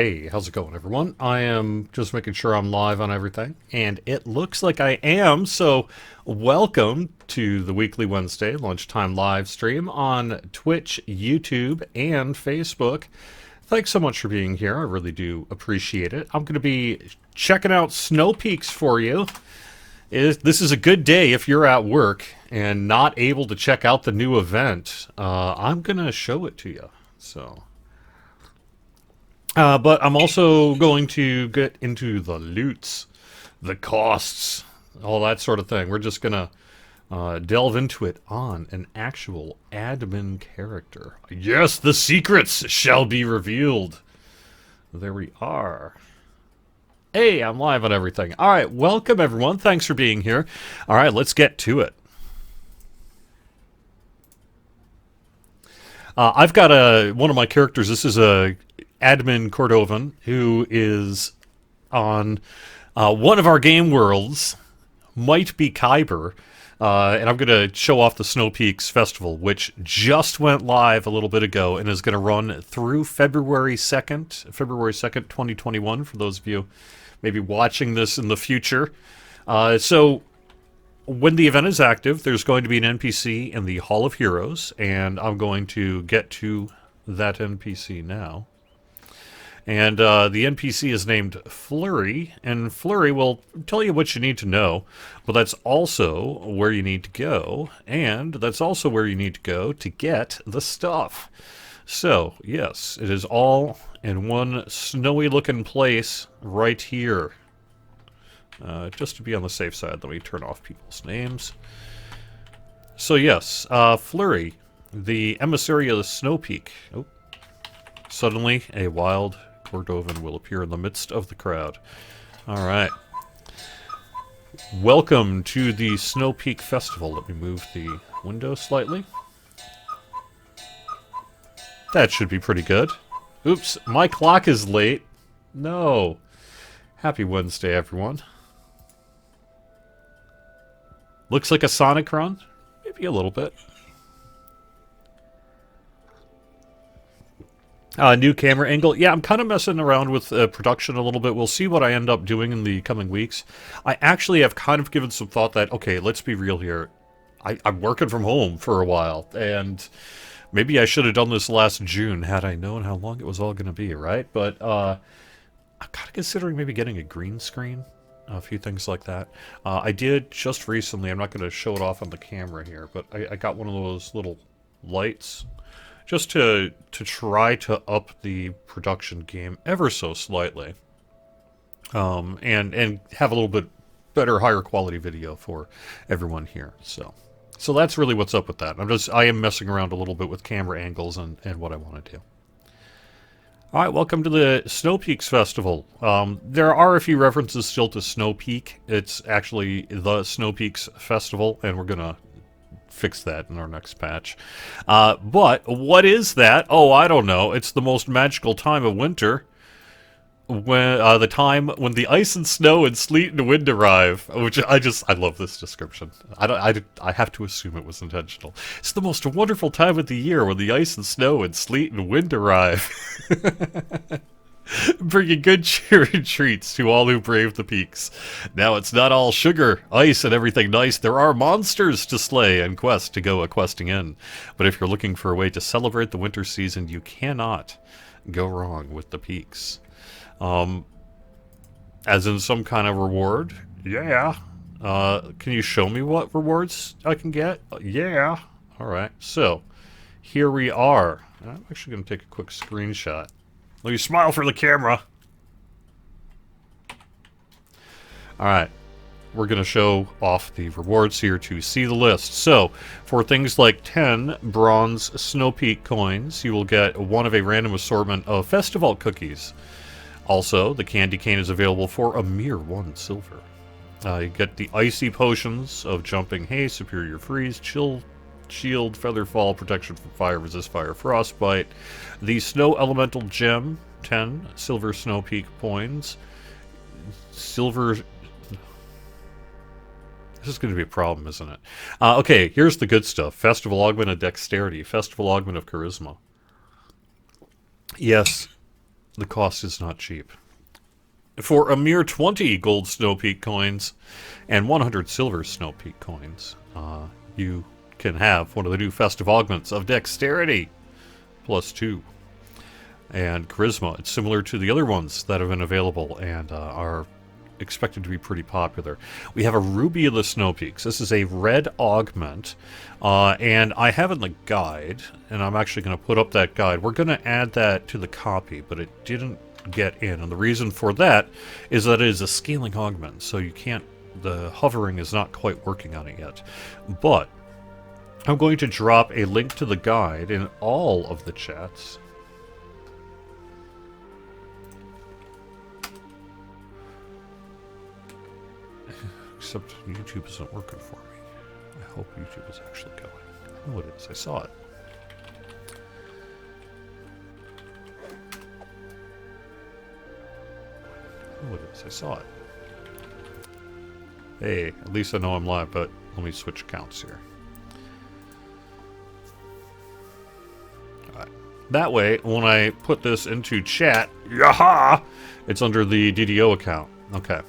Hey, how's it going, everyone? I am just making sure I'm live on everything, and it looks like I am, so welcome to the weekly Wednesday lunchtime live stream on Twitch, YouTube, and Facebook. Thanks so much for being here. I really do appreciate it. I'm going to be checking out Snowpeaks for you. This is a good day if you're at work and not able to check out the new event. I'm going to show it to you, so... but I'm also going to get into the loots, the costs, all that sort of thing. We're just going to delve into it on an actual admin character. Yes, the secrets shall be revealed. There we are. Hey, I'm live on everything. All right, welcome everyone. Thanks for being here. All right, let's get to it. I've got one of my characters. This is a admin Cordovan who is on one of our game worlds, might be Kyber, and I'm going to show off the Snowpeaks Festival, which just went live a little bit ago and is going to run through February 2nd, 2021, for those of you maybe watching this in the future. So when the event is active, there's going to be an NPC in the Hall of Heroes, and I'm going to get to that NPC now. And the NPC is named Flurry, and Flurry will tell you what you need to know, but that's also where you need to go, and that's also where you need to go to get the stuff. So, yes, it is all in one snowy-looking place right here. Just to be on the safe side, let me turn off people's names. So, yes, Flurry, the emissary of the Snowpeak. Oh. Suddenly, a wild Cordovan will appear in the midst of the crowd. Alright. Welcome to the Snowpeak Festival. Let me move the window slightly. That should be pretty good. Oops, my clock is late. No. Happy Wednesday, everyone. Looks like a Sonic run. Maybe a little bit. New camera angle. Yeah, I'm kind of messing around with production a little bit. We'll see what I end up doing in the coming weeks. I actually have kind of given some thought that, okay, let's be real here. I'm working from home for a while, and maybe I should have done this last June had I known how long it was all going to be, right? But I'm kind of considering maybe getting a green screen, a few things like that. I did just recently, I'm not going to show it off on the camera here, but I got one of those little lights just to try to up the production game ever so slightly, and have a little bit better, higher quality video for everyone here. So that's really what's up with that. I am messing around a little bit with camera angles and what I want to do. All right, welcome to the Snowpeaks Festival. There are a few references still to Snow Peak. It's actually the Snowpeaks Festival, and we're gonna fix that in our next patch. But what is that? Oh, I don't know. It's the most magical time of winter, when the time when the ice and snow and sleet and wind arrive. Which I love this description. I have to assume it was intentional. It's the most wonderful time of the year when the ice and snow and sleet and wind arrive. Bringing good cheer and treats to all who brave the peaks. Now it's not all sugar, ice, and everything nice. There are monsters to slay and quest to go a-questing in. But if you're looking for a way to celebrate the winter season, you cannot go wrong with the peaks. As in some kind of reward? Yeah. Can you show me what rewards I can get? Yeah. Alright, so here we are. I'm actually going to take a quick screenshot. Let me smile for the camera. Alright, we're going to show off the rewards here to see the list. So, for things like 10 bronze Snowpeak coins, you will get one of a random assortment of Festival cookies. Also, the candy cane is available for a mere 1 silver. You get the icy potions of jumping haste, superior freeze, chill shield, feather fall, protection from fire, resist fire, frostbite. The snow elemental gem, 10 silver Snowpeak coins. Silver. This is going to be a problem, isn't it? Okay, here's the good stuff. Festival augment of dexterity. Festival augment of charisma. Yes, The cost is not cheap. For a mere 20 gold Snowpeak coins and 100 silver Snowpeak coins, you can have one of the new festive augments of Dexterity +2 and Charisma. It's similar to the other ones that have been available and are expected to be pretty popular. We have a Ruby of the Snowpeaks. This is a red augment, and I have in the guide, and I'm actually going to put up that guide. We're going to add that to the copy, but it didn't get in, and the reason for that is that it is a scaling augment, so you can't, the hovering is not quite working on it yet. But I'm going to drop a link to the guide in all of the chats. Except YouTube isn't working for me. I hope YouTube is actually going. I know it is. I saw it. Oh, it is. I saw it. Hey, at least I know I'm live, but let me switch accounts here. Alright. That way, when I put this into chat, yaha! It's under the DDO account. Okay.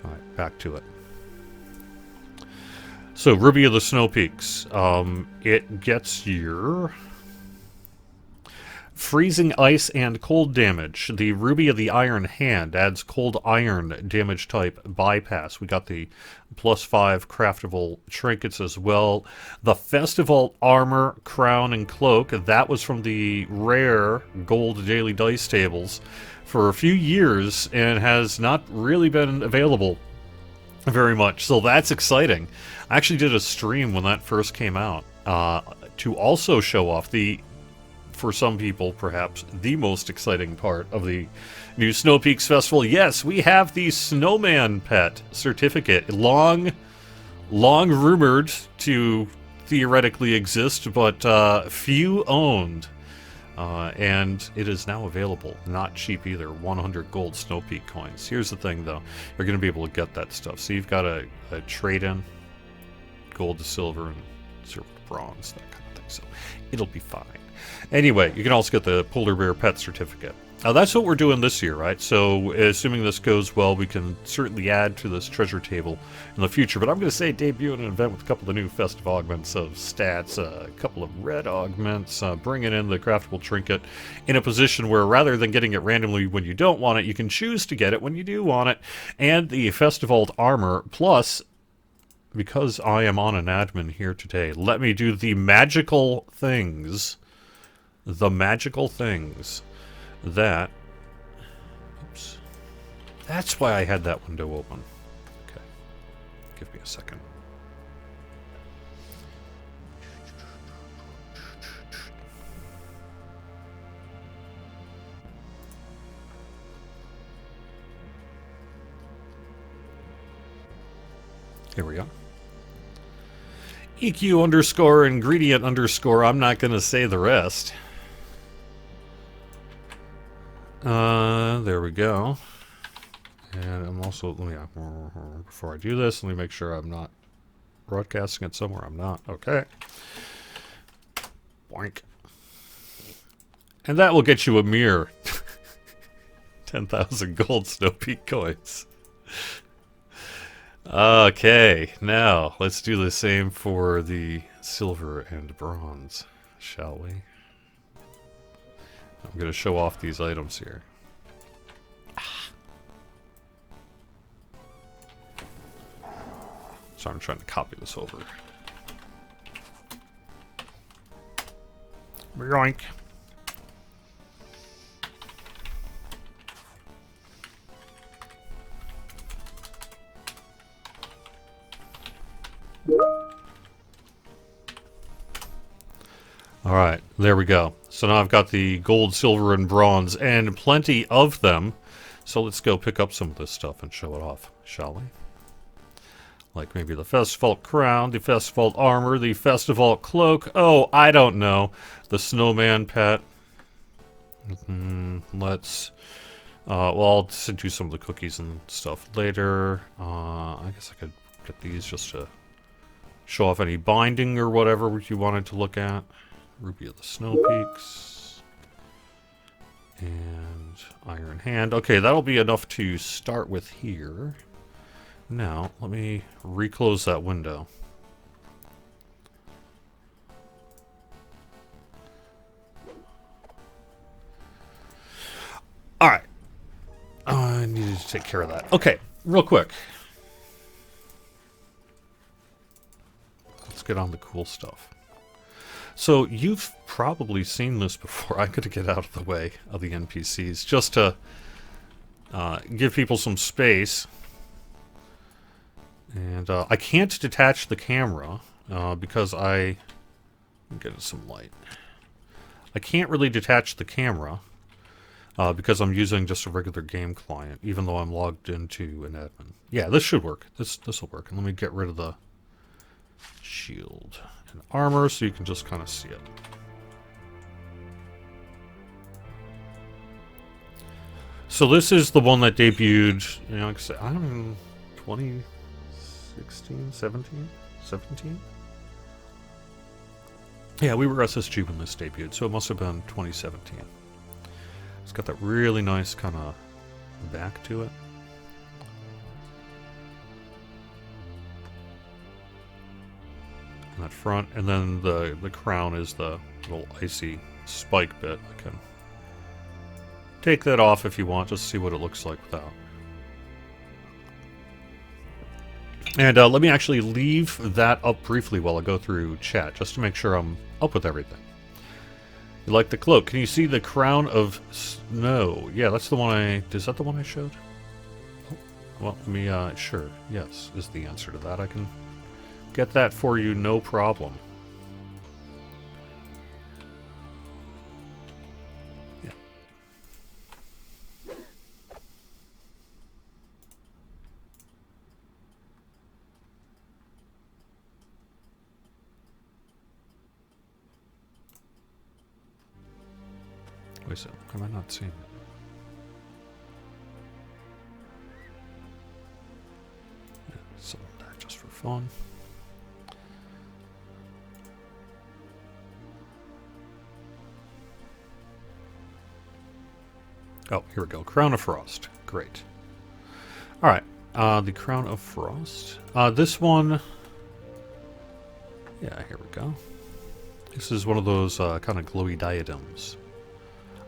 Alright, back to it. So, Ruby of the Snowpeaks. It gets your freezing ice and cold damage. The Ruby of the Iron Hand adds cold iron damage type bypass. We got the +5 craftable trinkets as well. The Festival Armor, Crown, and Cloak. That was from the rare gold daily dice tables for a few years and has not really been available very much. So that's exciting. I actually did a stream when that first came out to also show off the, for some people perhaps, the most exciting part of the new Snowpeaks Festival. Yes, we have the Snowman Pet certificate. Long rumored to theoretically exist, but few owned. And it is now available. Not cheap either. 100 gold Snowpeak coins. Here's the thing, though. You're going to be able to get that stuff. So you've got a trade-in, gold to silver, and silver to bronze, that kind of thing. So it'll be fine. Anyway, you can also get the Polar Bear Pet Certificate. Now, that's what we're doing this year, right? So, assuming this goes well, we can certainly add to this treasure table in the future. But I'm going to say debut an event with a couple of new festive augments of stats, a couple of red augments, bringing in the craftable trinket in a position where rather than getting it randomly when you don't want it, you can choose to get it when you do want it. And the Festival Armor, plus, because I am on an admin here today, let me do the magical things. The magical things. That, oops, that's why I had that window open. Okay, give me a second. Here we go. EQ underscore ingredient underscore, I'm not going to say the rest. There we go. And I'm also, before I do this, let me make sure I'm not broadcasting it somewhere I'm not. Okay. Boink. And that will get you a mere 10,000 gold Snowpeak coins. Okay, now let's do the same for the silver and bronze, shall we? I'm going to show off these items here. So I'm trying to copy this over. Yoink. Alright, there we go. So now I've got the gold, silver, and bronze, and plenty of them. So let's go pick up some of this stuff and show it off, shall we? Like maybe the Festival Crown, the Festival Armor, the Festival Cloak. Oh, I don't know. The Snowman Pet. Let's... well, I'll send you some of the cookies and stuff later. I guess I could get these just to show off any binding or whatever you wanted to look at. Ruby of the Snowpeaks. And Iron Hand. Okay, that'll be enough to start with here. Now, let me reclose that window. Alright. I needed to take care of that. Okay, real quick. Let's get on the cool stuff. So, you've probably seen this before. I gotta get out of the way of the NPCs just to give people some space. And I can't detach the camera because I'm getting some light. I can't really detach the camera because I'm using just a regular game client, even though I'm logged into an admin. Yeah, this should work. This will work. And let me get rid of the shield and armor so you can just kind of see it. So this is the one that debuted, you know, like I said, I don't know, 2016, 17? Yeah, we were SSG when this debuted, so it must have been 2017. It's got that really nice kind of back to it. And that front, and then the crown is the little icy spike bit. I can take that off if you want, just to see what it looks like without. And let me actually leave that up briefly while I go through chat, just to make sure I'm up with everything. You like the cloak? Can you see the crown of snow? Yeah, that's the one is that the one I showed? Oh, well, let me, sure. Yes, is the answer to that. I can get that for you, no problem. Yeah. Wait a second, am I not seeing it? Yeah, some of that just for fun. Oh, here we go. Crown of Frost. Great. Alright. The Crown of Frost. This one... Yeah, here we go. This is one of those kind of glowy diadems.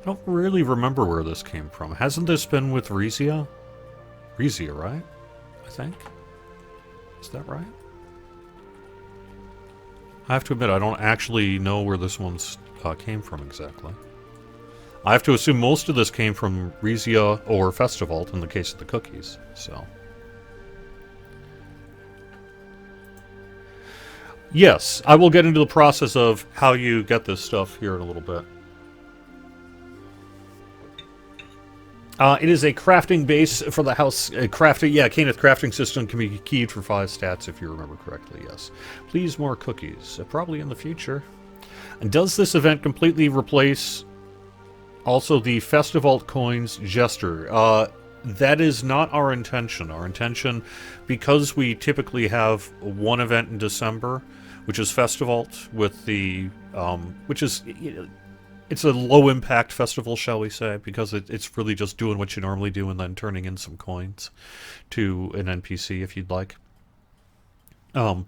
I don't really remember where this came from. Hasn't this been with Rizia? Rizia, right? I think. Is that right? I have to admit, I don't actually know where this one's came from exactly. I have to assume most of this came from Rizia or Festival in the case of the cookies, so. Yes, I will get into the process of how you get this stuff here in a little bit. It is a crafting base for the house. Crafting, yeah, Kenneth crafting system can be keyed for 5 stats if you remember correctly, yes. Please, more cookies. Probably in the future. And does this event completely replace also the Festival Coins Jester? That is not our intention. Our intention, because we typically have one event in December, which is Festival with the, which is... It's a low-impact festival, shall we say, because it's really just doing what you normally do and then turning in some coins to an NPC if you'd like. So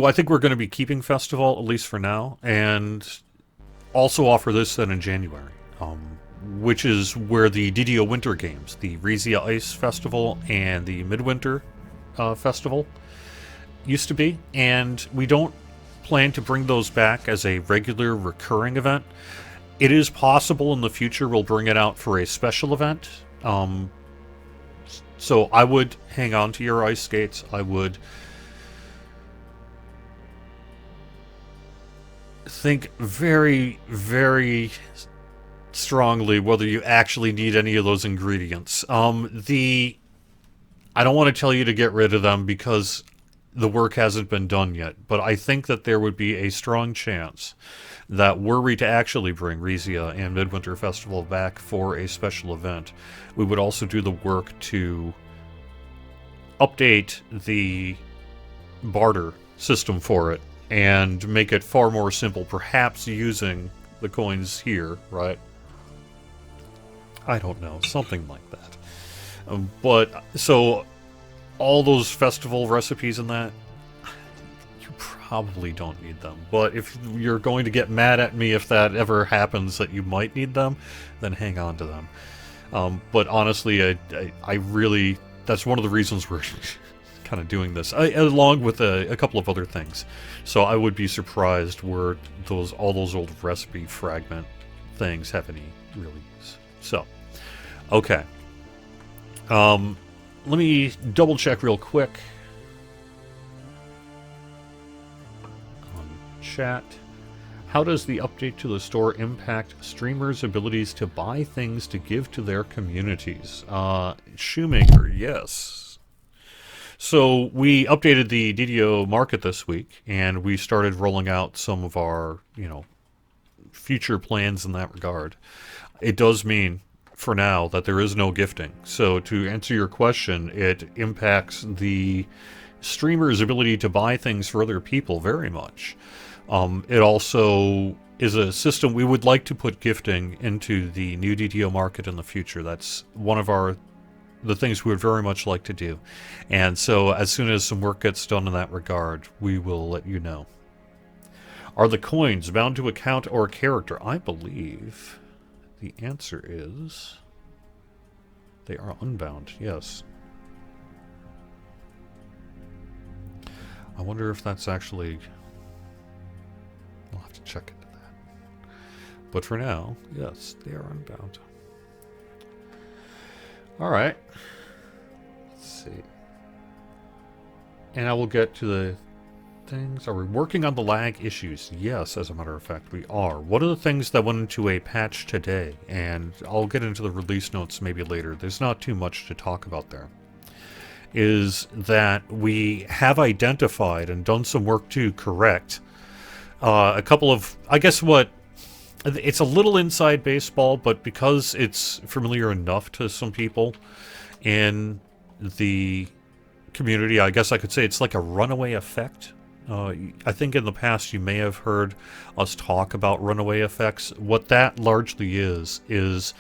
I think we're going to be keeping Festival, at least for now, and also offer this then in January, which is where the DDO Winter Games, the Rizia Ice Festival and the Midwinter Festival used to be, and we don't plan to bring those back as a regular recurring event. It is possible in the future we'll bring it out for a special event. So I would hang on to your ice skates. I would think very, very strongly whether you actually need any of those ingredients. I don't want to tell you to get rid of them because the work hasn't been done yet, but I think that there would be a strong chance that were we to actually bring Rizia and Midwinter Festival back for a special event, we would also do the work to update the barter system for it and make it far more simple, perhaps using the coins here, right? I don't know, something like that. But, so, all those festival recipes and that, you probably don't need them. But if you're going to get mad at me if that ever happens that you might need them, then hang on to them. But honestly, I really, that's one of the reasons we're kind of doing this, along with a couple of other things. So I would be surprised were all those old recipe fragment things have any real use. So, okay. Let me double check real quick on chat. How does the update to the store impact streamers' abilities to buy things to give to their communities? Shoemaker, yes. So we updated the DDO market this week, and we started rolling out some of our, future plans in that regard. It does mean, for now, that there is no gifting. So to answer your question, it impacts the streamer's ability to buy things for other people very much. It also is a system we would like to put gifting into the new DDO market in the future. That's one of the things we would very much like to do. And so as soon as some work gets done in that regard, we will let you know. Are the coins bound to account or character? I believe the answer is they are unbound, yes. I wonder if that's actually... I'll have to check into that. But for now, yes, they are unbound. Alright. Let's see. And I will get to the things. Are we working on the lag issues? Yes, as a matter of fact, we are. What are the things that went into a patch today? And I'll get into the release notes maybe later. There's not too much to talk about there. Is that we have identified and done some work to correct a couple of, I guess it's a little inside baseball, but because it's familiar enough to some people in the community, I guess I could say it's like a runaway effect. I think in the past you may have heard us talk about runaway effects. What that largely is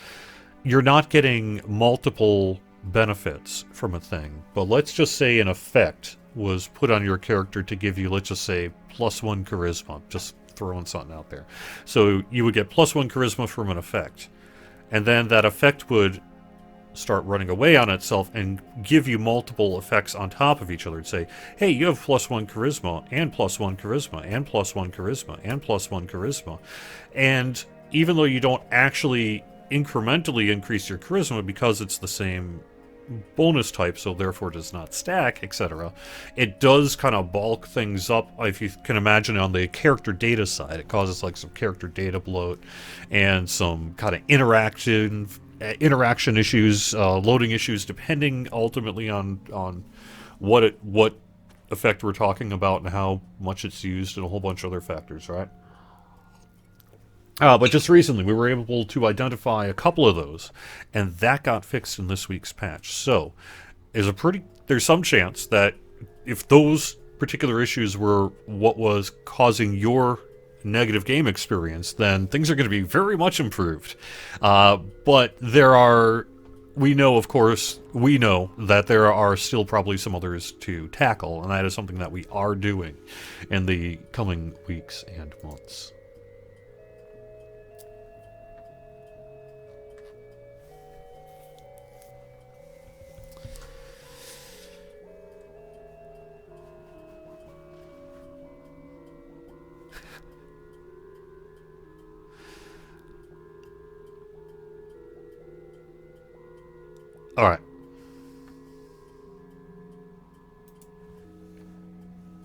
you're not getting multiple benefits from a thing, but let's just say an effect was put on your character to give you, let's just say, +1 charisma, just throwing something out there. So you would get +1 charisma from an effect, and then that effect would start running away on itself and give you multiple effects on top of each other and say, hey, you have +1 charisma, and +1 charisma, and +1 charisma, and +1 charisma. And even though you don't actually incrementally increase your charisma because it's the same bonus type, so therefore does not stack, etc., it does kind of bulk things up. If you can imagine, on the character data side, it causes like some character data bloat and some kind of interaction issues, loading issues, depending ultimately on what effect we're talking about and how much it's used, and a whole bunch of other factors, right? But just recently, we were able to identify a couple of those, and that got fixed in this week's patch. So, there's some chance that if those particular issues were what was causing your negative game experience, then things are going to be very much improved. But we know that there are still probably some others to tackle, and that is something that we are doing in the coming weeks and months. Alright.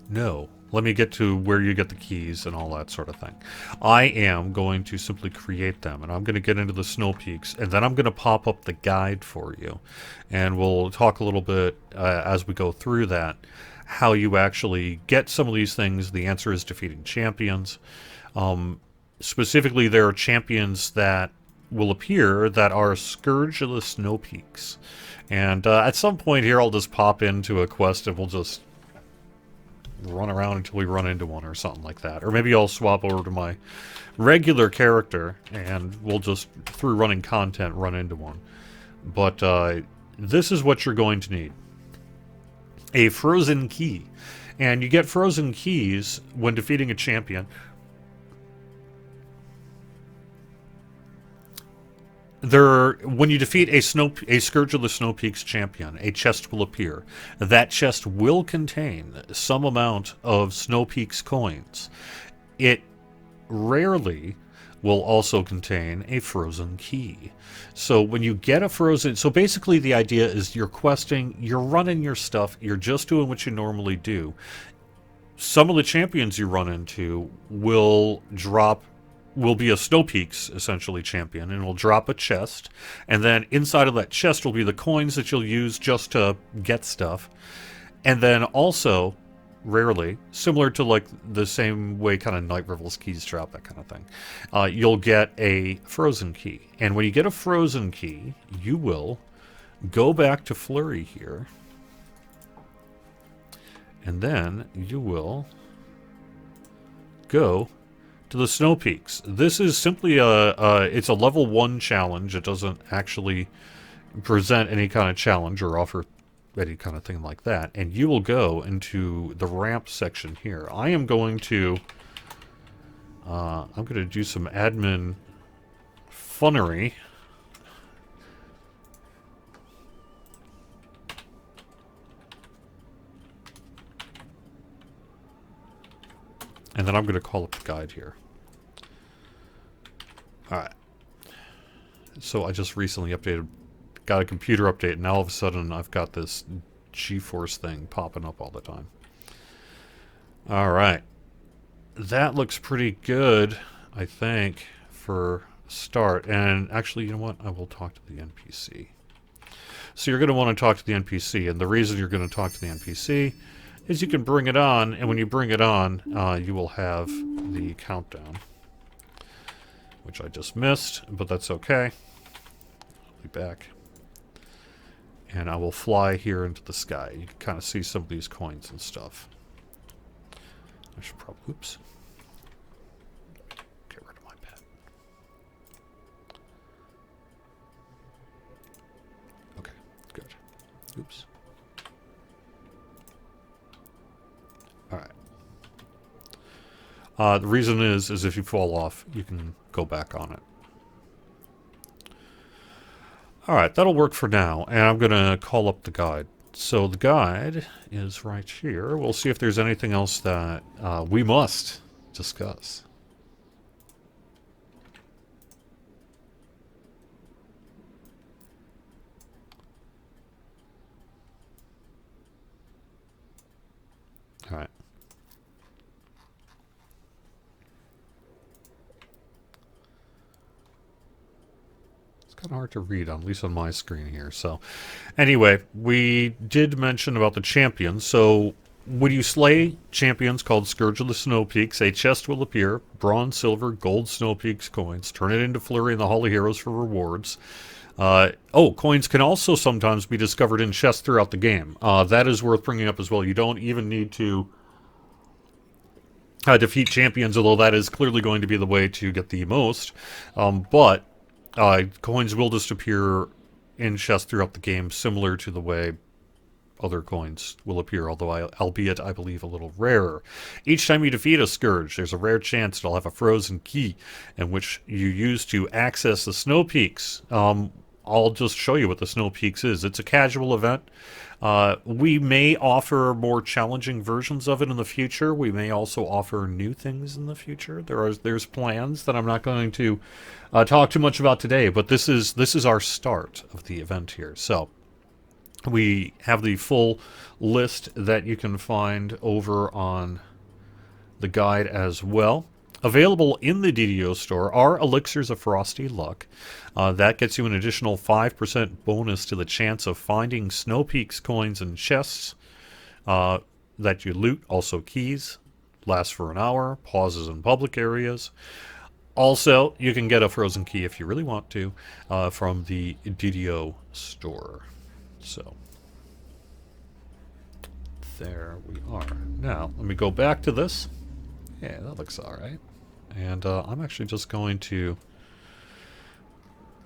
No. Let me get to where you get the keys and all that sort of thing. I am going to simply create them, and I'm going to get into the Snowpeaks, and then I'm going to pop up the guide for you. And we'll talk a little bit as we go through that, how you actually get some of these things. The answer is defeating champions. Specifically, there are champions that will appear that are Scourge of the Snowpeaks. And at some point here, I'll just pop into a quest and we'll just run around until we run into one or something like that. Or maybe I'll swap over to my regular character and we'll just, through running content, run into one. But this is what you're going to need. A frozen key. And you get frozen keys when defeating a champion. When you defeat a Scourge of the Snowpeaks champion, a chest will appear. That chest will contain some amount of Snowpeaks coins. It rarely will also contain a frozen key. So when you get a frozen... So basically the idea is you're questing, you're running your stuff, you're just doing what you normally do. Some of the champions you run into will be a Snowpeaks, essentially, champion, and will drop a chest, and then inside of that chest will be the coins that you'll use just to get stuff. And then also, rarely, similar to like the same way kind of Night Revel's keys drop, that kind of thing, you'll get a frozen key. And when you get a frozen key, you will go back to Flurry here, and then you will go to the Snowpeaks. This is simply it's a level 1 challenge. It doesn't actually present any kind of challenge or offer any kind of thing like that. And you will go into the ramp section here. I am going to do some admin funnery. And then I'm going to call up the guide here. Alright. So I just recently got a computer update, and now all of a sudden I've got this GeForce thing popping up all the time. Alright. That looks pretty good, I think, for start. And actually, you know what? I will talk to the NPC. So you're going to want to talk to the NPC, and the reason you're going to talk to the NPC is you can bring it on, and when you bring it on, you will have the countdown, which I just missed, but that's okay. I'll be back. And I will fly here into the sky. You can kind of see some of these coins and stuff. I should probably, oops. Get rid of my pet. Okay, good. Oops. Alright. The reason is if you fall off, you can go back on it. Alright, that'll work for now, and I'm going to call up the guide. So the guide is right here. We'll see if there's anything else that we must discuss. Alright. Kind of hard to read, at least on my screen here. So anyway, we did mention about the champions. So when you slay champions called Scourge of the Snowpeaks, a chest will appear, bronze, silver, gold Snowpeaks coins. Turn it into Flurry and the Hall of Heroes for rewards. Coins can also sometimes be discovered in chests throughout the game. That is worth bringing up as well. You don't even need to defeat champions, although that is clearly going to be the way to get the most. But coins will just appear in chests throughout the game, similar to the way other coins will appear, although albeit, I believe, a little rarer. Each time you defeat a Scourge, there's a rare chance it'll have a frozen key, in which you use to access the Snowpeaks. I'll just show you what the Snowpeaks is. It's a casual event. We may offer more challenging versions of it in the future. We may also offer new things in the future. There's plans that I'm not going to talk too much about today, but this is our start of the event here. So we have the full list that you can find over on the guide as well. Available in the DDO store are Elixirs of Frosty Luck. That gets you an additional 5% bonus to the chance of finding Snowpeaks coins and chests that you loot. Also keys. Lasts for an hour. Pauses in public areas. Also, you can get a frozen key if you really want to from the DDO store. So, there we are. Now, let me go back to this. Yeah, that looks alright. And I'm actually just going to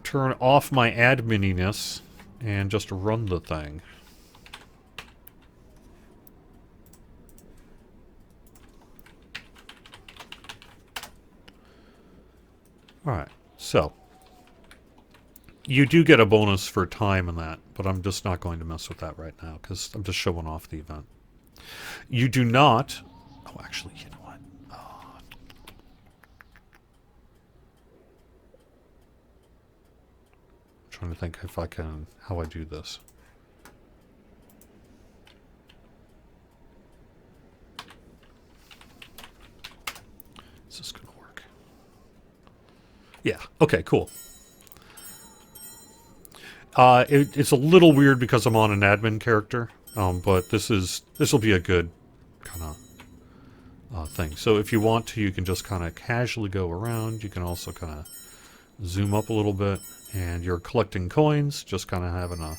turn off my admininess and just run the thing. Alright, so you do get a bonus for time in that, but I'm just not going to mess with that right now because I'm just showing off the event. You do not... Oh, actually, you know what? Oh. I'm trying to think if I can... how I do this. Is this going to work? Yeah, okay, cool. It's a little weird because I'm on an admin character, but this will be a good kind of thing. So if you want to, you can just kind of casually go around. You can also kind of zoom up a little bit, and you're collecting coins, just kind of having a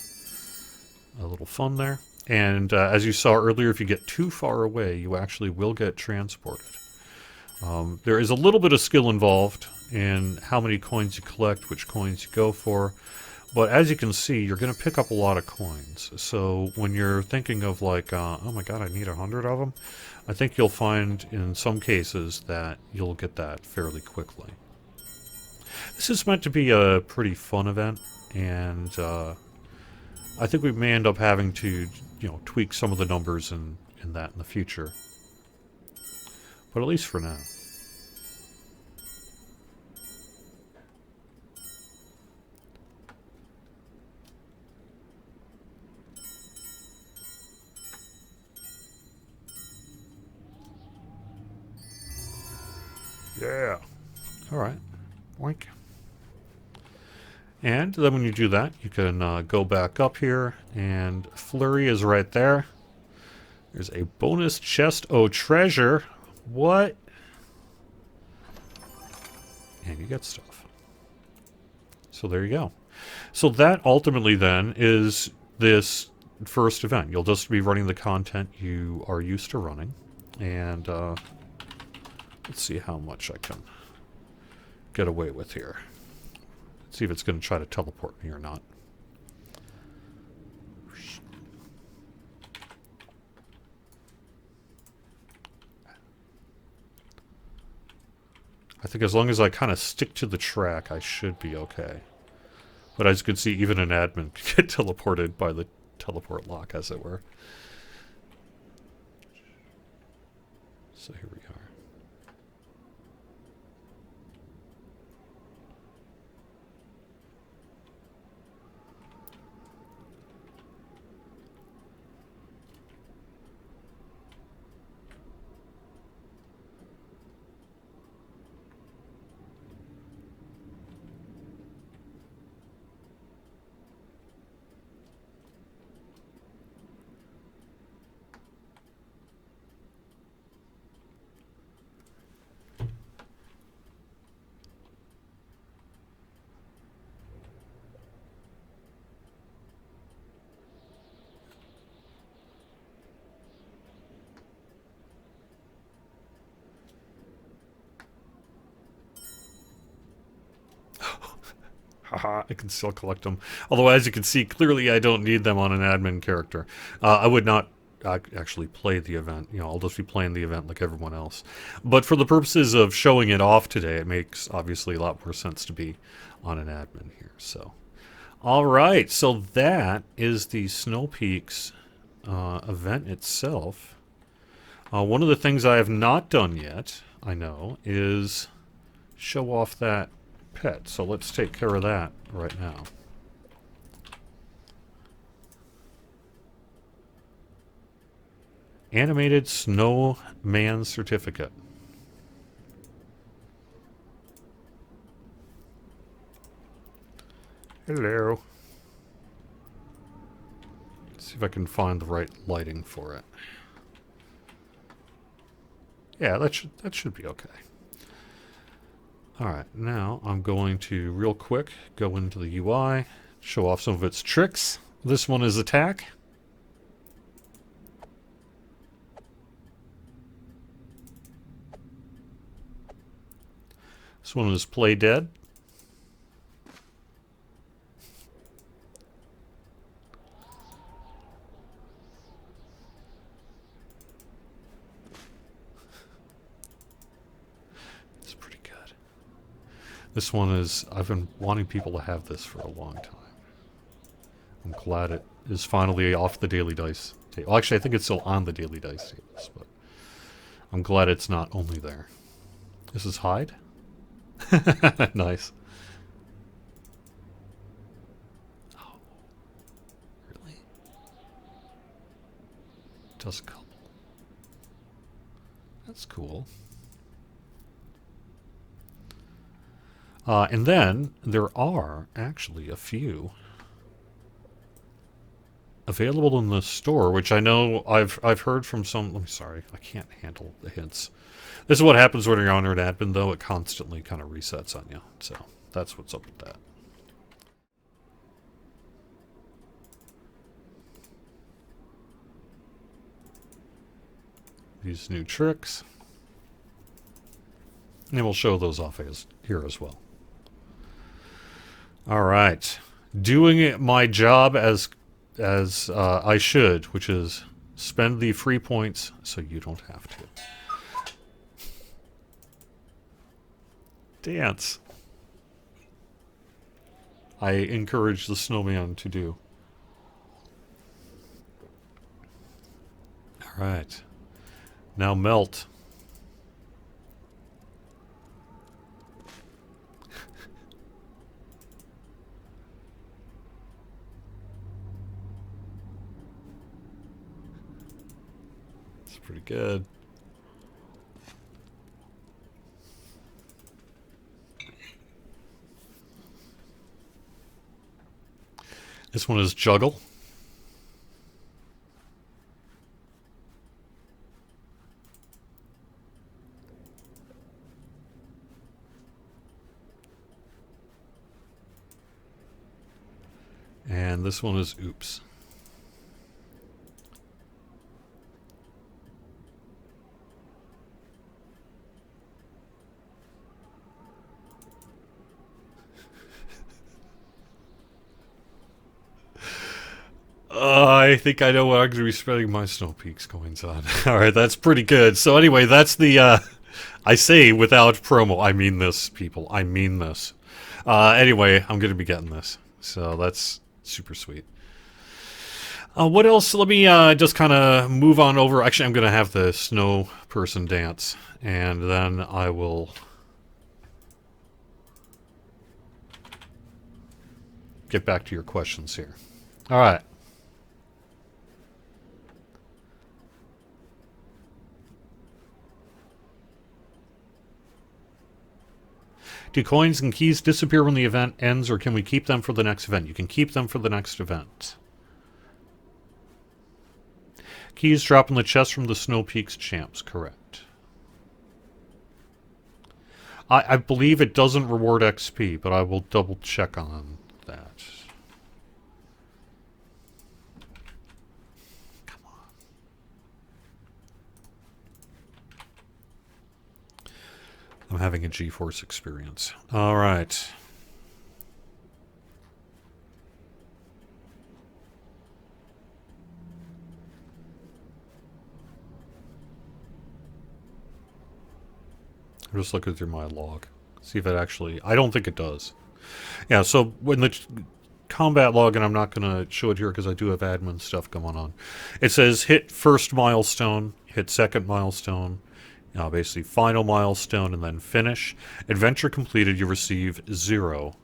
little fun there. And as you saw earlier, if you get too far away, you actually will get transported. There is a little bit of skill involved in how many coins you collect, which coins you go for. But as you can see, you're going to pick up a lot of coins. So when you're thinking of like, oh my god, I need 100 of them, I think you'll find in some cases that you'll get that fairly quickly. This is meant to be a pretty fun event, and I think we may end up having to, tweak some of the numbers in that in the future. But at least for now. Yeah. Alright. Boink. And then when you do that, you can go back up here, and Flurry is right there. There's a bonus chest. Oh, treasure. What? And you get stuff. So there you go. So that ultimately then is this first event. You'll just be running the content you are used to running. And let's see how much I can get away with here. Let's see if it's going to try to teleport me or not. I think as long as I kind of stick to the track, I should be okay. But as you can see, even an admin can get teleported by the teleport lock, as it were. So here we are. Haha, I can still collect them. Although, as you can see, clearly I don't need them on an admin character. I would not actually play the event. I'll just be playing the event like everyone else. But for the purposes of showing it off today, it makes, obviously, a lot more sense to be on an admin here. So, all right. So that is the Snowpeaks event itself. One of the things I have not done yet, I know, is show off that pet. So let's take care of that right now. Animated Snowman Certificate. Hello. Let's see if I can find the right lighting for it. Yeah, that should be okay. Alright, now I'm going to, real quick, go into the UI, show off some of its tricks. This one is attack. This one is play dead. It's pretty good. This one is, I've been wanting people to have this for a long time. I'm glad it is finally off the Daily Dice table. Well, actually, I think it's still on the Daily Dice tables, but I'm glad it's not only there. This is hide. Nice. Oh, really? Just a couple. That's cool. And then there are actually a few available in the store, which I know I've heard from some. I'm sorry, I can't handle the hints. This is what happens when you're on an admin, though. It constantly kind of resets on you. So that's what's up with that. These new tricks. And we'll show those off here as well. All right. Doing my job as I should, which is spend the free points so you don't have to. Dance. I encourage the snowman to do. All right. Now melt. It's pretty good. This one is juggle. And this one is oops. I think I know what I'm going to be spending my Snowpeaks coins on. Alright, that's pretty good. So anyway, that's the, I say without promo. I mean this, people. I mean this. Anyway, I'm going to be getting this. So that's super sweet. What else? Let me just kind of move on over. Actually, I'm going to have the snow person dance. And then I will get back to your questions here. Alright. Do coins and keys disappear when the event ends, or can we keep them for the next event? You can keep them for the next event. Keys drop in the chest from the Snowpeaks champs, correct. I believe it doesn't reward XP, but I will double check on that. Come on. I'm having a GeForce experience. All right. I'm just looking through my log. See if it actually... I don't think it does. Yeah, so when the combat log, and I'm not going to show it here because I do have admin stuff going on. It says hit first milestone, hit second milestone, basically final milestone, and then finish. Adventure completed, you receive 0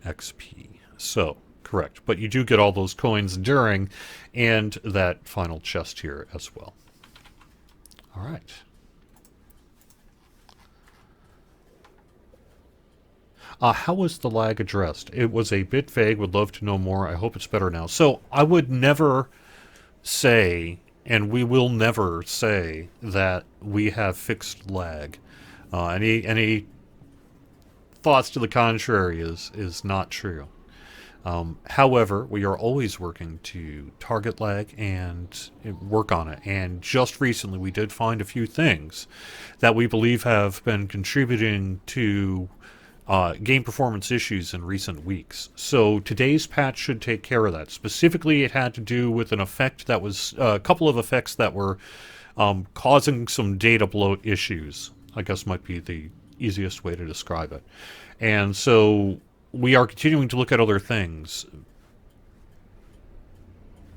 XP. So, correct. But you do get all those coins during, and that final chest here as well. All right. How was the lag addressed? It was a bit vague. Would love to know more. I hope it's better now. So I would never say, and we will never say, that we have fixed lag. Any thoughts to the contrary is not true. However, we are always working to target lag and work on it. And just recently, we did find a few things that we believe have been contributing to game performance issues in recent weeks. So today's patch should take care of that. Specifically, it had to do with an effect that was a couple of effects that were causing some data bloat issues. I guess might be the easiest way to describe it. And so we are continuing to look at other things.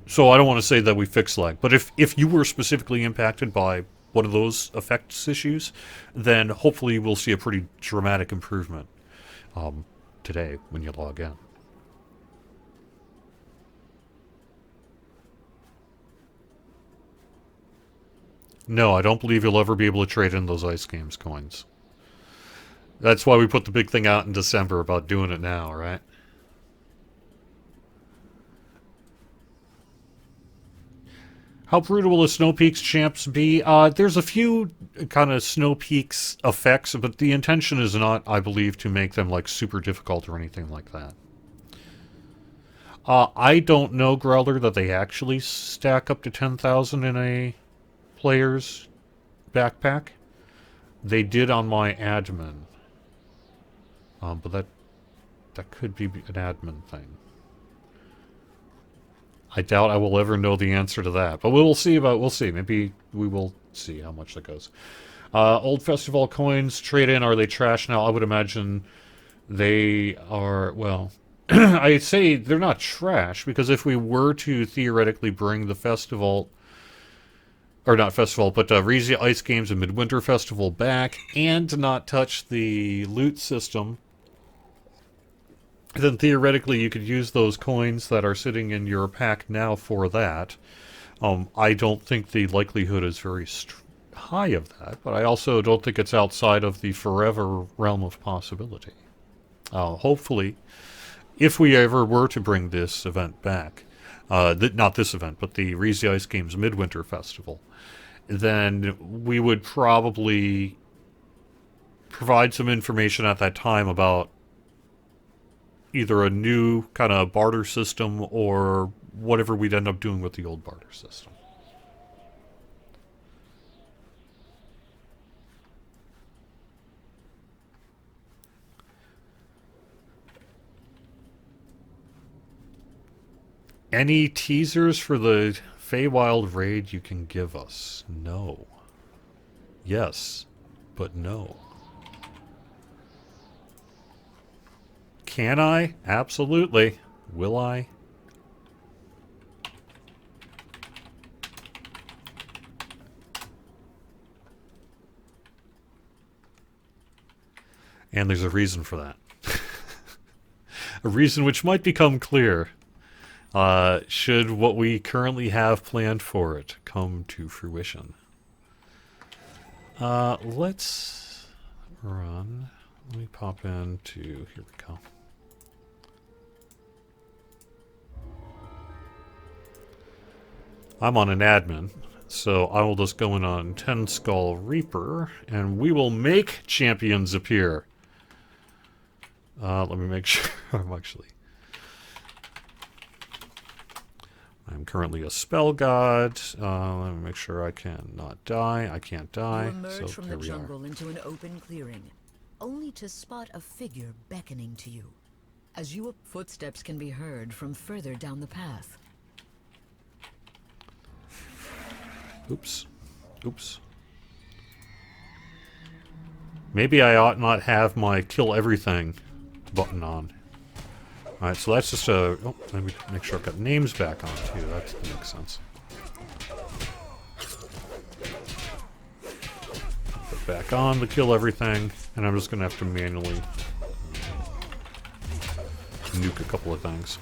So I don't want to say that we fixed lag, but if you were specifically impacted by one of those effects issues, then hopefully we'll see a pretty dramatic improvement today when you log in. No, I don't believe you'll ever be able to trade in those Ice Games coins. That's why we put the big thing out in December about doing it now, right? How brutal will the Snowpeaks champs be? There's a few kind of Snowpeaks effects, but the intention is not, I believe, to make them like super difficult or anything like that. I don't know, Growler, that they actually stack up to 10,000 in a player's backpack. They did on my admin. But that could be an admin thing. I doubt I will ever know the answer to that. But we'll see. Maybe we will see how much that goes. Old festival coins trade in. Are they trash now? I would imagine they are, well, I'd say they're not trash, because if we were to theoretically bring the festival, or not festival, but Rezia Ice Games and Midwinter Festival back, and not touch the loot system, then theoretically you could use those coins that are sitting in your pack now for that. I don't think the likelihood is very high of that, but I also don't think it's outside of the forever realm of possibility. Hopefully, if we ever were to bring this event back, not this event, but the Rezia Ice Games Midwinter Festival, then we would probably provide some information at that time about either a new kind of barter system or whatever we'd end up doing with the old barter system. Any teasers for the Feywild raid you can give us? No. Yes, but no. Can I? Absolutely. Will I? And there's a reason for that. A reason which might become clear should what we currently have planned for it come to fruition. Let's run. Let me pop into, here we go. I'm on an admin, so I will just go in on 10 Skull Reaper, and we will make champions appear. Let me make sure I'm currently a spell god. Let me make sure I can not die. I can't die. You emerge So from here the we are. jungle into an open clearing, only to spot a figure beckoning to you. As you footsteps can be heard from further down the path. Oops. Oops. Maybe I ought not have my kill everything button on. Alright, so that's just a... Oh, let me make sure I've got names back on, too. That makes sense. Put back on the kill everything, and I'm just going to have to manually nuke a couple of things.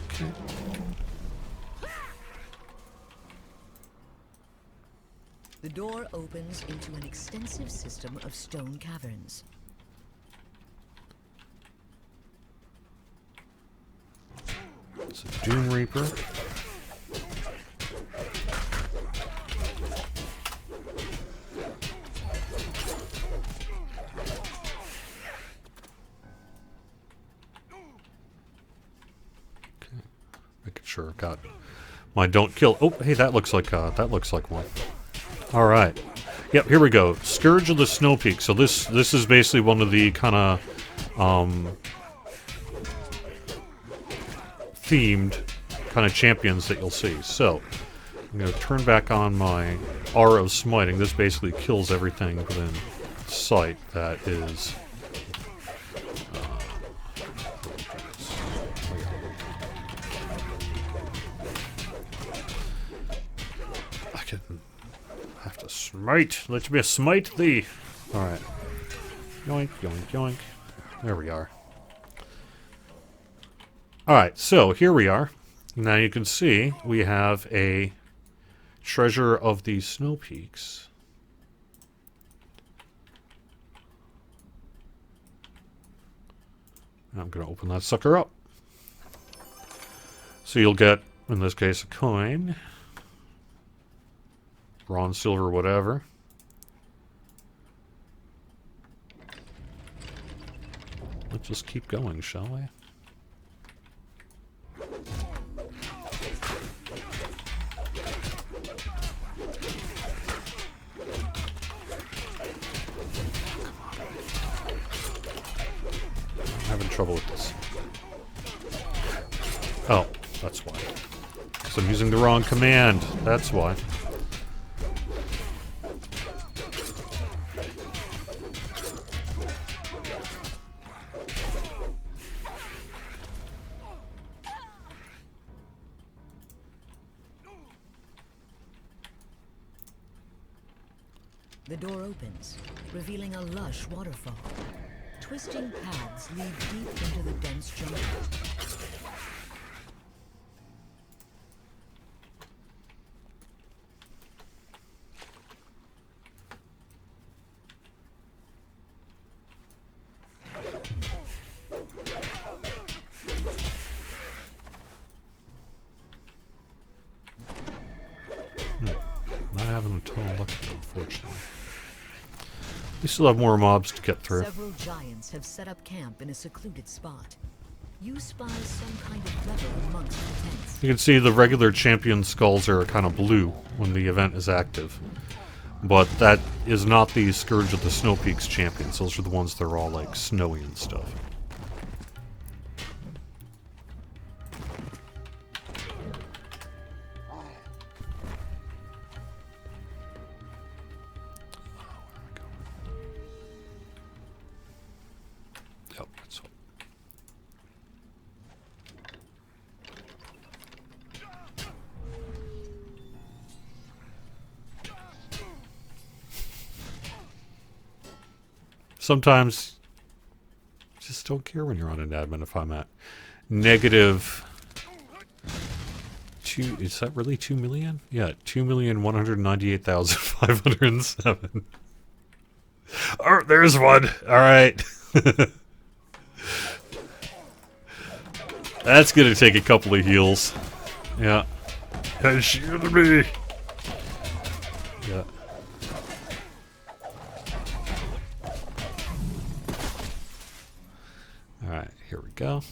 Okay. The door opens into an extensive system of stone caverns. It's a Doom Reaper. sure I've got my don't kill. Oh, hey, that looks like one. All right. Yep, here we go. Scourge of the Snowpeaks. So this is basically one of the kind of themed kind of champions that you'll see. So I'm going to turn back on my aura of smiting. This basically kills everything within sight that is. I have to smite. Let me smite thee. All right. Yoink, yoink, yoink. There we are. All right. So here we are. Now you can see we have a treasure of the Snowpeaks. I'm going to open that sucker up. So you'll get, in this case, a coin. Bronze, silver, whatever. Let's just keep going, shall we? I'm having trouble with this. Oh, that's why. Because I'm using the wrong command. That's why. The door opens, revealing a lush waterfall. Twisting paths lead deep into the dense jungle. Not having a ton of luck here, unfortunately. We still have more mobs to get through. Several giants have set up camp in a secluded spot. You spy some kind of level amongst the tents. You can see the regular champion skulls are kind of blue when the event is active. But that is not the Scourge of the Snowpeaks champions. Those are the ones that are all like snowy and stuff. Yep, that's what. Sometimes just don't care when you're on an admin if I'm at negative 2. Is that really 2 million? Yeah, 2,198,507. Oh, there's one. All right. That's gonna take a couple of heals. Yeah. Shield me. Yeah. Alright, here we go.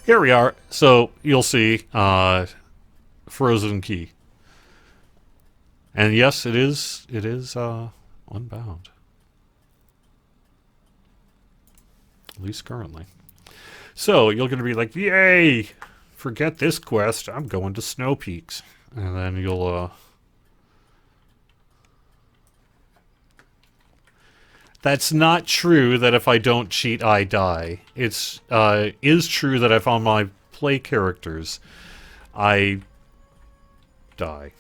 Here we are. So you'll see frozen key. And yes, it is unbound. At least currently. So you're going to be like, yay! Forget this quest. I'm going to Snowpeaks. And then you'll That's not true that if I don't cheat, I die. It's is true that if on my play characters, I die.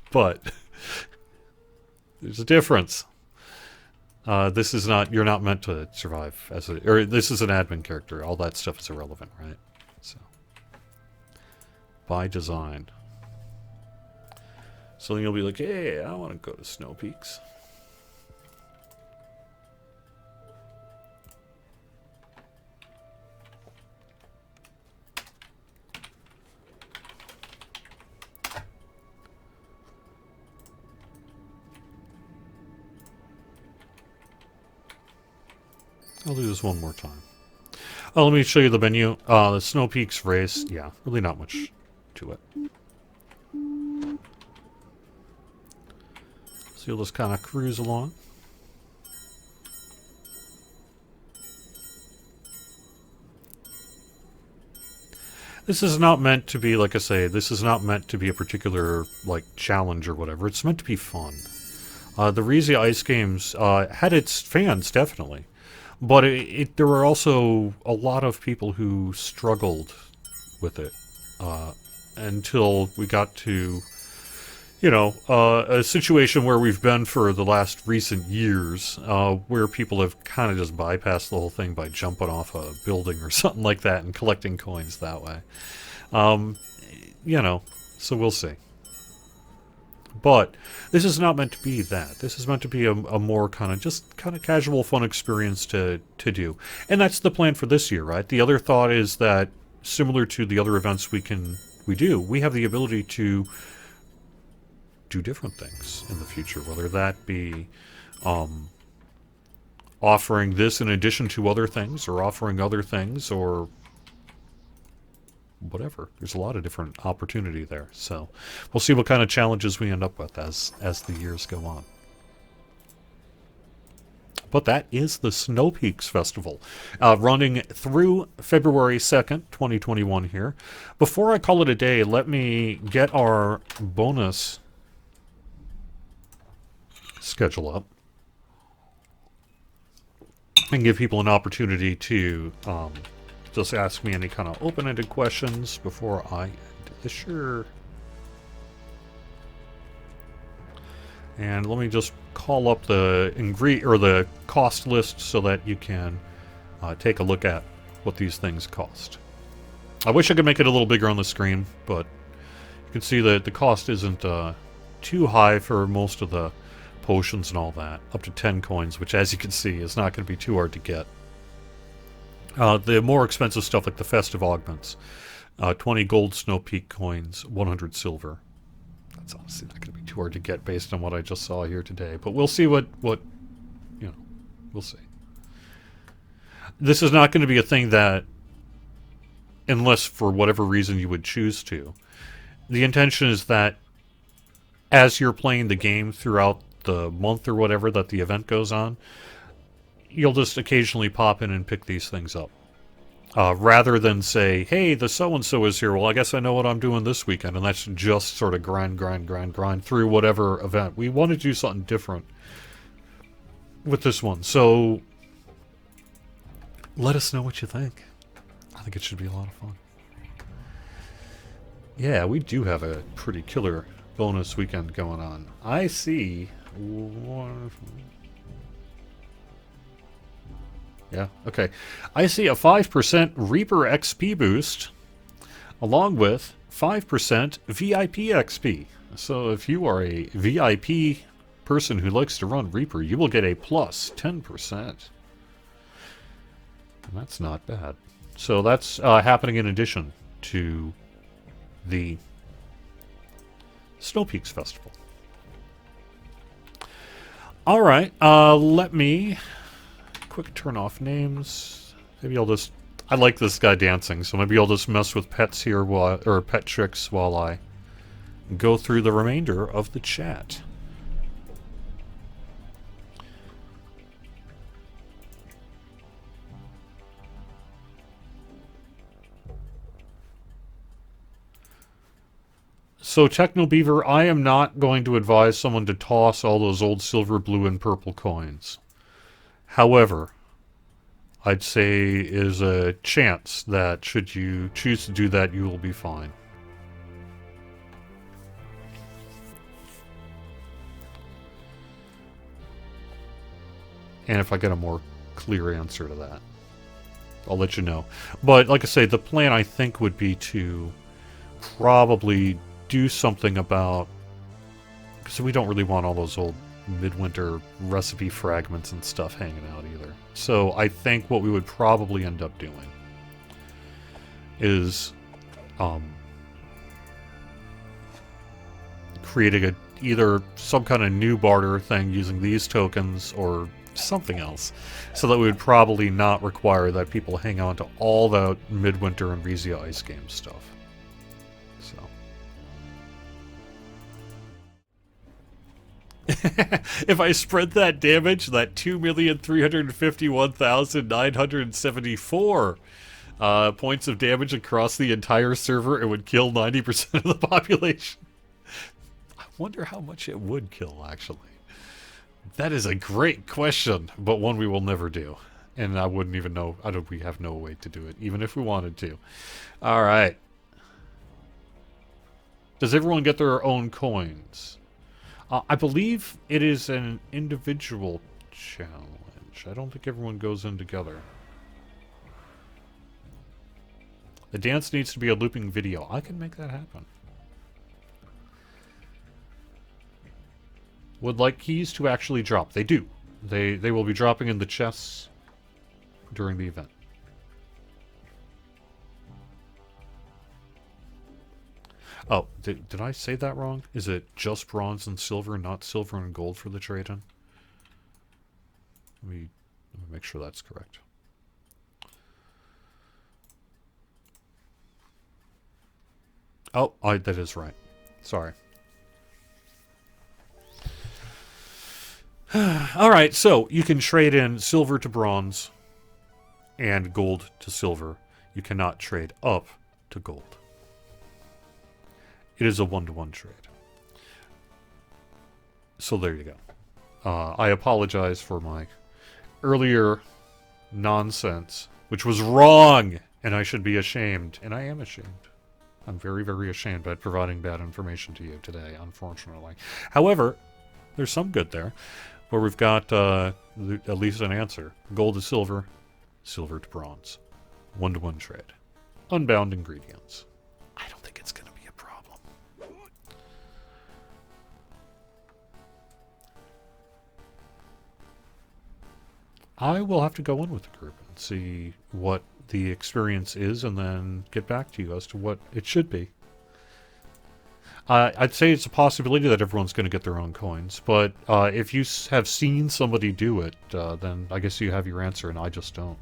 But there's a difference. This is not, you're not meant to survive as a, or this is an admin character. All that stuff is irrelevant, right? So, by design. So then you'll be like, hey, I want to go to Snowpeaks. I'll do this one more time. Oh, let me show you the menu. The Snowpeaks race. Yeah, really not much to it. So you'll just kind of cruise along. This is not meant to be, like I say, this is not meant to be a particular, like, challenge or whatever. It's meant to be fun. The Reezy Ice Games had its fans, definitely. But there were also a lot of people who struggled with it until we got to, you know, a situation where we've been for the last recent years, where people have kind of just bypassed the whole thing by jumping off a building or something like that and collecting coins that way. You know, so we'll see. But this is not meant to be that. This is meant to be a more kind of casual, fun experience to do. And that's the plan for this year, right? The other thought is that, similar to the other events we have the ability to do different things in the future, whether that be offering this in addition to other things, or offering other things, or whatever. There's a lot of different opportunity there. So we'll see what kind of challenges we end up with as the years go on. But that is the Snowpeaks Festival, running through February 2nd, 2021 here. Before I call it a day, let me get our bonus schedule up and give people an opportunity to just ask me any kind of open-ended questions before I end this. Sure. And let me just call up the the cost list so that you can take a look at what these things cost. I wish I could make it a little bigger on the screen, but you can see that the cost isn't too high for most of the potions and all that. Up to 10 coins, which, as you can see, is not going to be too hard to get. The more expensive stuff, like the festive augments, 20 gold Snowpeak coins, 100 silver. That's honestly not going to be too hard to get based on what I just saw here today. But we'll see what you know, we'll see. This is not going to be a thing that, unless for whatever reason you would choose to, the intention is that as you're playing the game throughout the month or whatever that the event goes on, you'll just occasionally pop in and pick these things up. Rather than say, hey, the so-and-so is here, well, I guess I know what I'm doing this weekend, and that's just sort of grind through whatever event. We want to do something different with this one, so let us know what you think. I think it should be a lot of fun. Yeah, we do have a pretty killer bonus weekend going on. I see one... Yeah, okay. I see a 5% Reaper XP boost, along with 5% VIP XP. So if you are a VIP person who likes to run Reaper, you will get a plus 10%. And that's not bad. So that's happening in addition to the Snowpeaks Festival. All right, let me... quick turn off names. Maybe I'll just... I like this guy dancing, so maybe I'll just mess with pets here or pet tricks while I go through the remainder of the chat. So, Techno Beaver, I am not going to advise someone to toss all those old silver, blue, and purple coins. However, I'd say is a chance that should you choose to do that, you will be fine. And if I get a more clear answer to that, I'll let you know. But like I say, the plan I think would be to probably do something about, because we don't really want all those old midwinter recipe fragments and stuff hanging out either. So I think what we would probably end up doing is creating either some kind of new barter thing using these tokens or something else, so that we would probably not require that people hang on to all the Midwinter and Rizia Ice Game stuff. So. If I spread that damage, that 2,351,974 points of damage across the entire server, it would kill 90% of the population. I wonder how much it would kill, actually. That is a great question, but one we will never do. And I wouldn't even know. We have no way to do it, even if we wanted to. All right. Does everyone get their own coins? I believe it is an individual challenge. I don't think everyone goes in together. The dance needs to be a looping video. I can make that happen. Would like keys to actually drop. They do. They will be dropping in the chests during the event. Oh, did I say that wrong? Is it just bronze and silver, not silver and gold for the trade-in? Let me make sure that's correct. Oh, that is right. Sorry. Alright, so you can trade in silver to bronze and gold to silver. You cannot trade up to gold. It is a one-to-one trade. So there you go. I apologize for my earlier nonsense, which was wrong, and I should be ashamed. And I am ashamed. I'm very, very ashamed at providing bad information to you today, unfortunately. However, there's some good there, where we've got at least an answer. Gold to silver, silver to bronze. One-to-one trade. Unbound ingredients. I don't think it's going to be a problem. I will have to go in with the group and see what the experience is and then get back to you as to what it should be. I'd say it's a possibility that everyone's going to get their own coins, but if you have seen somebody do it, then I guess you have your answer and I just don't.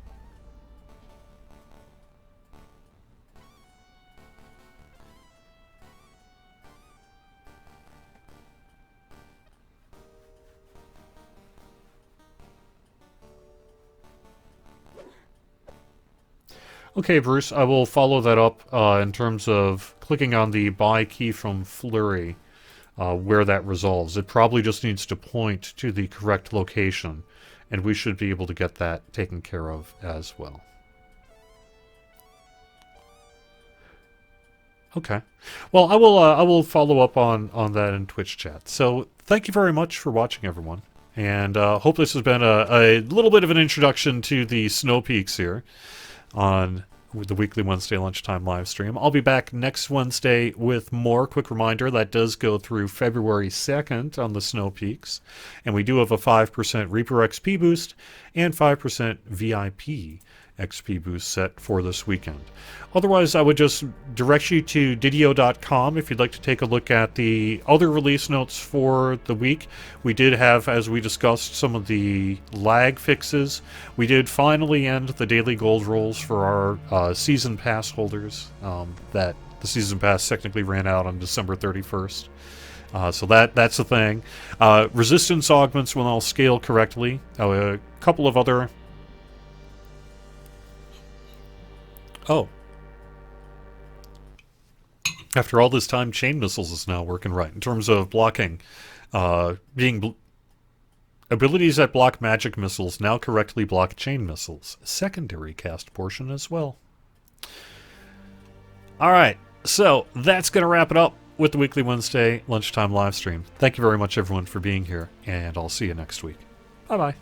Okay, Bruce, I will follow that up in terms of clicking on the buy key from Flurry, where that resolves. It probably just needs to point to the correct location, and we should be able to get that taken care of as well. Okay. Well, I will follow up on that in Twitch chat. So thank you very much for watching, everyone. And hope this has been a little bit of an introduction to the Snowpeaks here on the weekly Wednesday lunchtime live stream. I'll be back next Wednesday with more. Quick reminder, that does go through February 2nd on the Snowpeaks. And we do have a 5% Reaper XP boost and 5% VIP XP boost set for this weekend. Otherwise, I would just direct you to Didio.com if you'd like to take a look at the other release notes for the week. We did have, as we discussed, some of the lag fixes. We did finally end the daily gold rolls for our season pass holders. That the season pass technically ran out on December 31st. So that's the thing. Resistance augments will all scale correctly. A couple of other... Oh. After all this time, chain missiles is now working right in terms of blocking. Abilities that block magic missiles now correctly block chain missiles. Secondary cast portion as well. Alright, so that's going to wrap it up with the weekly Wednesday lunchtime live stream. Thank you very much, everyone, for being here, and I'll see you next week. Bye-bye.